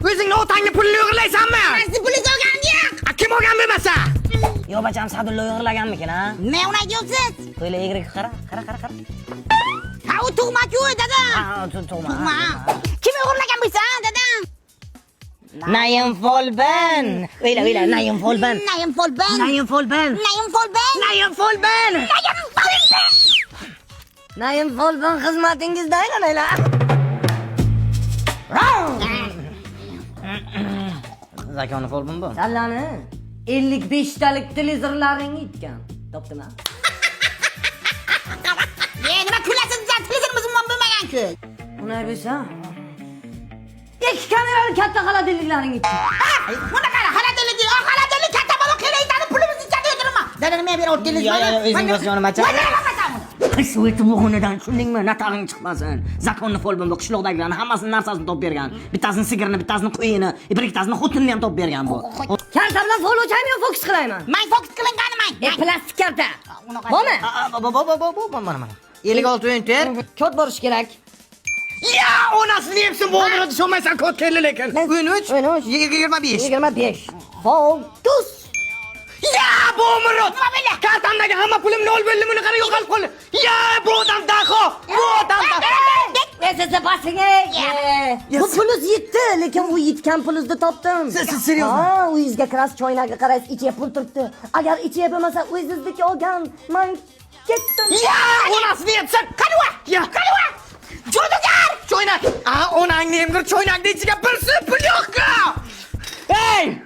O'zingni otangni pulini o'g'irlaysanmi? Siz pulingizni olganim yo'q. Kim olgan bo'lmasa? Yo bacham Sadulla o'g'irlaganmikin ha? Nima unatyapsiz? Qo'yla egriga qara. Ha, u tug'ma-ku, dada. Ha, tug'ma. Kim o'g'irlagan bo'lsa, dada? Naim Folban. O'yla, Naim Folban. Naim Folban. Naim Folban. Naim Folban. Naim Folban. Naim Folban. Naim Folban xizmatingizda aylanaylar. Zakoni Folban bu. Sallani 55 talik televizorlaring yitgan. Topdingmi? Nima kulasiz, televizorimiz bo'lmagan-ku. Unday bo'lsa, 2 kamerali katta xolodilliklaring yitgan. Buna qara, xolodillik katta bo'lib kelayotadi, pulimizni ichadi o'tirma. Dada nima berib televizorni? O'zing bosgan macha. Qisvet buxunadan tushundingmi? Natag'ing chiqmasin. Zakonni Folban bu qishloqdagilarning hammasini narsasini topib bergan. Bittasini sigirini, bittasini qo'yini, bir ikkitasini xotinini ham topib bergan bu. Karta bilan fol o'chaymi yo fokus qilayman? Men fokus qilinganman. Plastik karta. Bormi? Mana. 56 o'yinter. Kod borish kerak. Ya, onasini yepsin bu umrida tushunmaysan kod keldi lekin. 13. 25. 25. Fokus. Ya, bu umrida. Kartamdagi hamma pulimni olib berdim, buni qara yo'qolib qoldi. Ya, bu odam daho. Bu odam Siz basing. Bu pulus yetdi, lekin u yetgan pulingizni topdim. Siz serios? Ha, uyingizga kirasiz, choynakka qaraysiz, ichiga pul turibdi. Agar ichiga bo'lmasa, o'zingizniki olgan, men ketdim. Ya, onasini yepsin. Qani Ya, Jodugar! Choynak. Onangni emgir choynakning ichiga bir sip pul yo'q-ku. Hey!